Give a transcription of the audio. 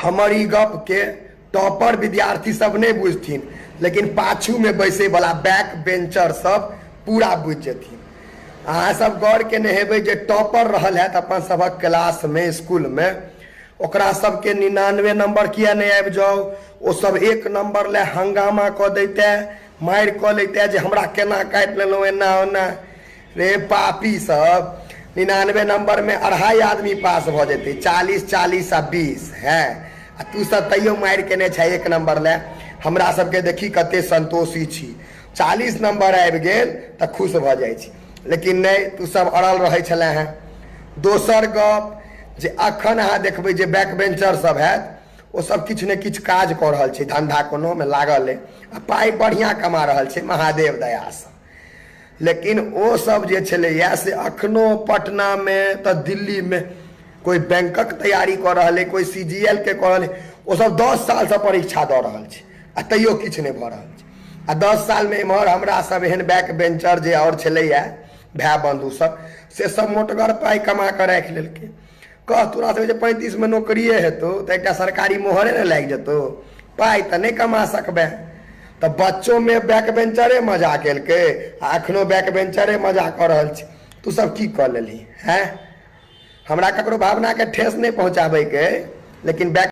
हमर ई गप के टॉपर विद्यार्थी सब नहीं बुझथिन, लेकिन पाछू में बैसे वाला बैक बेंचर सब पूरा बुझ जथिन। अहाँ सब गौर के नहीं हेबै जे टॉपर रहल है अपन सबक क्लास में स्कूल में, ओकरा सबके 99 नंबर किया नहीं आबि जाओ, वो सब 1 नंबर ले हंगामा कऽ दैते, मारि कऽ लेते जे हमरा केना काटि लेलहुँ एना ओना। रे पापी सब, 99 नंबर में 2.5 आदमी पास भ जेते, 40 40 आ 20 है, आ तू सब तैयो मारि केने छै 1 नंबर ले। हमरा सबके देखी कते संतोषी छी, 40 नंबर आबि गेल तऽ खुश भ जाइ छी, लेकिन नहीं, तू सब अड़ल रहे छले हैं। दोसर गप जे अखन अहाँ देखबै जे बैक बेंचर सब हैत, वो सब किछु ने किछु काज कऽ रहल छै, धंधा कोनो में लागल है, आ पाई बढ़िया कमा रहल छै महादेव दया से। लेकिन वो सब जे छलैया से अखनो पटना में तो दिल्ली में कोई बैंकक तैयारी कर रहा है, कोई CGL के कर रहा है, वो सब 10 साल से परीक्षा दऽ रहल छै आ तैयो किछु नहीं भऽ रहल छै। आ 10 साल में इम्हर हमरा सब एहन बैक बेंचर जे और छलैया भाई बंधु सब, से सब मोटगर पाई कमा कर राखि लेलकै। कह तोरा सब जे 35 में नौकरिए हेतौ तो एक सरकारी मोहरे न लागि जेतौ, पाई तऽ नहीं कमा सकबे। तो बच्चों में बैक बेंचरे मजा केलकै, अखनो बैक बेंचरे मजा कर रहल छै। तू सब की कऽ लेली हैं? हमरा ककरो भावना के ठेस नहीं पहुँचाबै के, लेकिन बैक